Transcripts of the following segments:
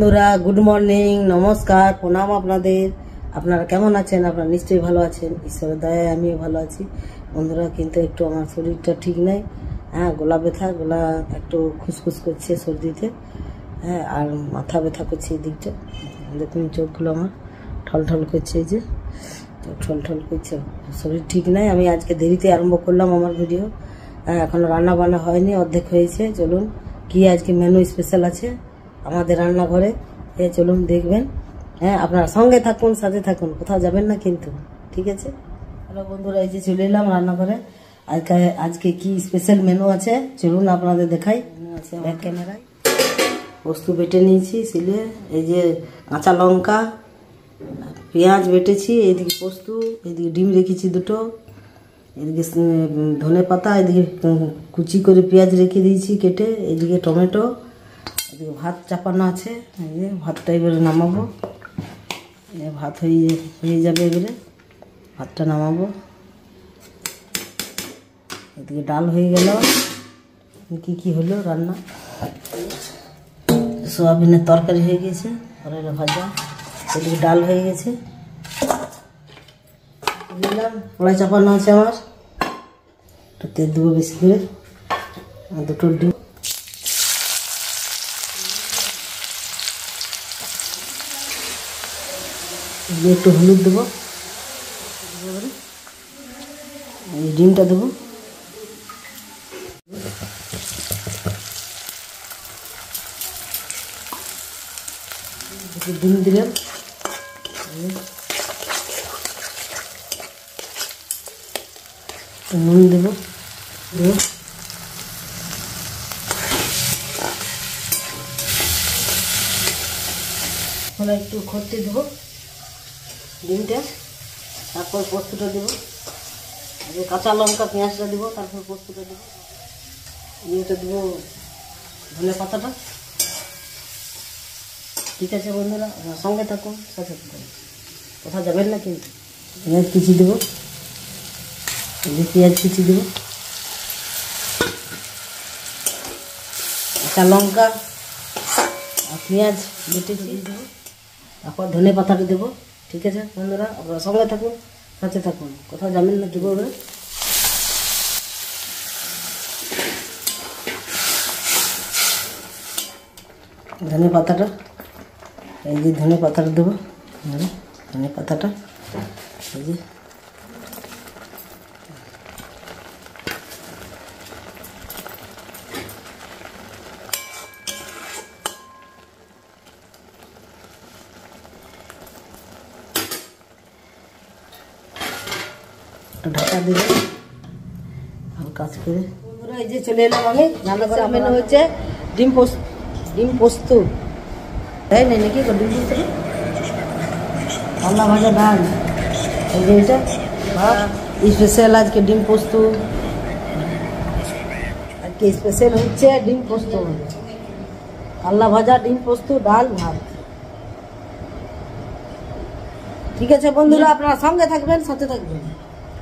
বন্ধুরা good morning, নমস্কার, প্রণাম আপনাদের। আপনারা কেমন আছেন? আপনারা নিশ্চয়ই ভালো আছেন। ঈশ্বরের দয়ায় আমিও ভালো আছি বন্ধুরা। কিন্তু একটু আমার শরীরটা ঠিক নেই। গলা ব্যথা, গলা একটু খুসখুস করছে সর্দিতে। আর মাথা ব্যথা করছে এই দিকটা। দেখুন চোখগুলো আমার ঠলঠল করছে, এই যে ঠলঠল করছে। শরীর ঠিক নাই। আমি আজকে দেরিতে আরম্ভ করলাম আমার ভিডিও। এখনো রান্না বান্না হয়নি, অর্ধেক হয়েছে। চলুন কি আজকে মেনু স্পেশাল আছে আমাদের রান্নাঘরে, চলুন দেখবেন। আপনারা সঙ্গে থাকুন, সাথে থাকুন, কোথাও যাবেন না কিন্তু, ঠিক আছে? হ্যালো বন্ধুরা, এই যে চলে এলাম রান্নাঘরে। আজকে কি স্পেশাল মেনু আছে চলুন আপনাদের দেখাই। আছে ব্যাক ক্যামেরায় পোস্ত বেটে নিয়েছি শিলে, এই যে কাঁচা লঙ্কা, পেঁয়াজ বেটেছি, এইদিকে পোস্ত, এইদিকে ডিম রেখেছি দুটো, এদিকে ধনে পাতা, এদিকে কুচি করে পেঁয়াজ রেখে দিয়েছি কেটে, এইদিকে টমেটো, এদিকে ভাত চাপানো আছে। এই যে ভাতটা এবারে নামাবো। ভাত হয়ে যাবে, এবারে ভাতটা নামাবো। এদিকে ডাল হয়ে গেল। কি হলো রান্না? সোয়াবিনের তরকারি হয়ে গেছে, করলা ভাজা, এদিকে ডাল হয়ে গেছে। দিলাম কড়াই চাপানো আছে আমার, একটু তেল দেবো বেশি করে, দুটো ডিম, একটু হলুদ দেবো, এই ডিমটা দেবো, ডিম দিলাম, নুন দেবো, একটু খরতে দেবো ডিমটা, তারপর পোস্তটা দেবো, কাঁচা লঙ্কা পেঁয়াজটা দেবো, তারপর পোস্তটা দেবো, ইয়েটা দেবো ধনে পাতাটা। ঠিক আছে বন্ধুরা, সঙ্গে থাকুন, সাথে থাকুন, কোথাও যাবেন না কিন্তু। পেঁয়াজ কুচি দেবো, পেঁয়াজ কুচি দেবো, কাঁচা লঙ্কা আর পেঁয়াজ বেটে দিয়ে দেবো, তারপর ধনে পাতাটা দেবো। ঠিক আছে বন্ধুরা, আপনারা সঙ্গে থাকুন, সাথে থাকুন, কোথাও যাবেন না। দেবো এবারে ধনে পাতাটা, এই যে ধনে পাতাটা দেবো, ধনে পাতাটা এই যে ঢাকা দিলে হালকা করে। এই যে চলে এলাম আমি রান্নাঘরে। মেনু হচ্ছে ডিম পোস্ত, তাই না নাকি? ডিম পোস্ত, আল্লা ভাজা, ডাল, এই যে এটা স্পেশাল আজকে ডিম পোস্ত। আজকে স্পেশাল হচ্ছে ডিম পোস্ত, আল্লা ভাজা, ডিম পোস্ত, ডাল, ভাত। ঠিক আছে বন্ধুরা, আপনারা সঙ্গে থাকবেন, সাথে থাকবেন,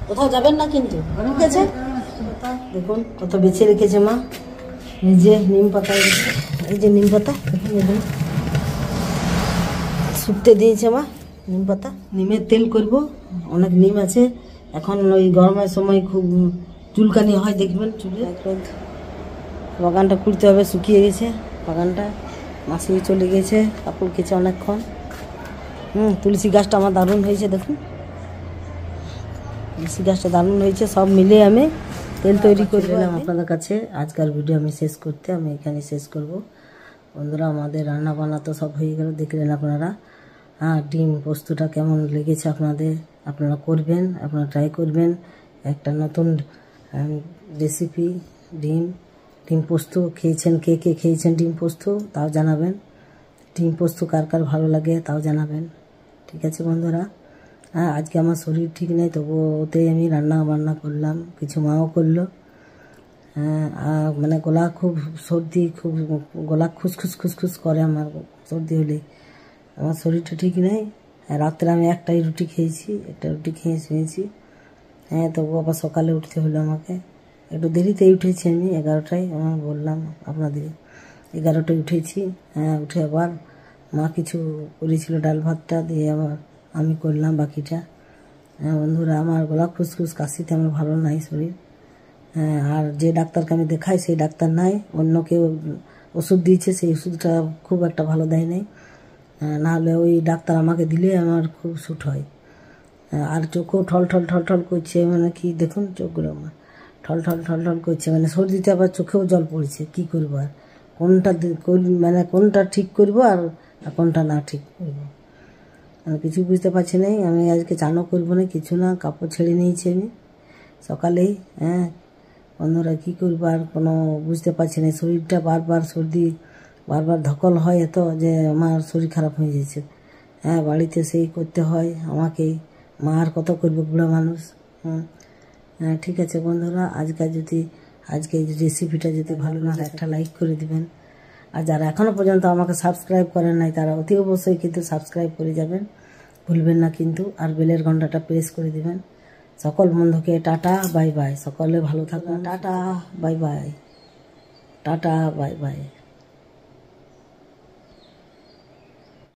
কোথাও যাবেন না কিন্তু, ঠিক আছে? দেখুন কত বেছে রেখেছে মা, এই যে নিম পাতা, এই যে নিম পাতা দেখুন, শুকতে দিয়েছে মা নিম পাতা। নিমের তেল করব, অনেক নিম আছে। এখন ওই গরমের সময় খুব চুলকানি হয়, দেখবেন চুলে। বাগানটা খুঁড়তে হবে, শুকিয়ে গেছে বাগানটা, মাসি চলে গেছে, কাপড় কেচে অনেকক্ষণ। তুলসী গাছটা আমার দারুণ হয়েছে, দেখুন তুলসী গাছটা দারুণ হয়েছে। সব মিলে আমি তেল তৈরি করে নিলাম আপনাদের কাছে। আজকের ভিডিও আমি এখানে শেষ করব বন্ধুরা। আমাদের রান্না বান্না তো সব হয়ে গেল, দেখলেন আপনারা। ডিম পোস্তটা কেমন লেগেছে আপনাদের? আপনারা করবেন, আপনারা ট্রাই করবেন একটা নতুন রেসিপি। ডিম পোস্ত খেয়েছেন, কে খেয়েছেন ডিম পোস্ত তাও জানাবেন। ডিম পোস্ত কার কার ভালো লাগে তাও জানাবেন। ঠিক আছে বন্ধুরা, আজকে আমার শরীর ঠিক নেই, তবুও ওতেই আমি রান্না বান্না করলাম, কিছু মাও করলো। মানে গলা খুব সর্দি, খুব গলা খুসখুস করে আমার সর্দি হলে। আমার শরীরটা ঠিক নেই। রাত্রে আমি একটা রুটি খেয়ে শুয়েছি। তবু আবার সকালে উঠতে হলো আমাকে। একটু দেরিতেই উঠেছি আমি, 11টায় আমার বললাম আপনাদের, 11টায় উঠেছি। উঠে আবার মা কিছু করেছিল, ডাল ভাতটা দিয়ে আমি করলাম বাকিটা। হ্যাঁ বন্ধুরা, আমার গলা খুসখুস কাশিতে আমার ভালো নাই শরীর। হ্যাঁ, আর যে ডাক্তারকে আমি দেখাই সেই ডাক্তার নাই, অন্য কেউ ওষুধ দিয়েছে, সেই ওষুধটা খুব একটা ভালো দেয় নাই। নাহলে ওই ডাক্তার আমাকে দিলে আমার খুব শ্যুট হয়। আর চোখও ঠল ঠল ঠল ঠল করছে, মানে কি দেখুন চোখগুলো আমার ঠল ঠল ঠল ঠল করছে, মানে সর্দিতে আবার চোখেও জল পড়ছে। কি করবো আর, মানে কোনটা ঠিক করবো আর কোনটা না ঠিক করবো আমি কিছু বুঝতে পারছি না। আমি আজকে চানও করবো না, কিছু না, কাপড় ছেড়ে নিয়েছি আমি সকালেই। হ্যাঁ বন্ধুরা, কী করবো আর কোনো বুঝতে পারছি না। শরীরটা বারবার সর্দি, বারবার ধকল হয় এত যে আমার শরীর খারাপ হয়ে যাচ্ছে। হ্যাঁ, বাড়িতে সেই করতে হয় আমাকেই, মা আর কত করবে, বুড়ো মানুষ। হ্যাঁ ঠিক আছে বন্ধুরা, আজকে এই রেসিপিটা যদি ভালো লাগে একটা লাইক করে দিবেন। আর যারা এখনও পর্যন্ত আমাকে সাবস্ক্রাইব করেন নাই তারা অতি অবশ্যই কিন্তু সাবস্ক্রাইব করে যাবেন, ভুলবেন না কিন্তু। আর বেলের ঘন্টাটা প্রেস করে দিবেন। সকল বন্ধুকে টাটা বাই বাই, সকলে ভালো থাকুন। Tata bye bye, tata bye bye.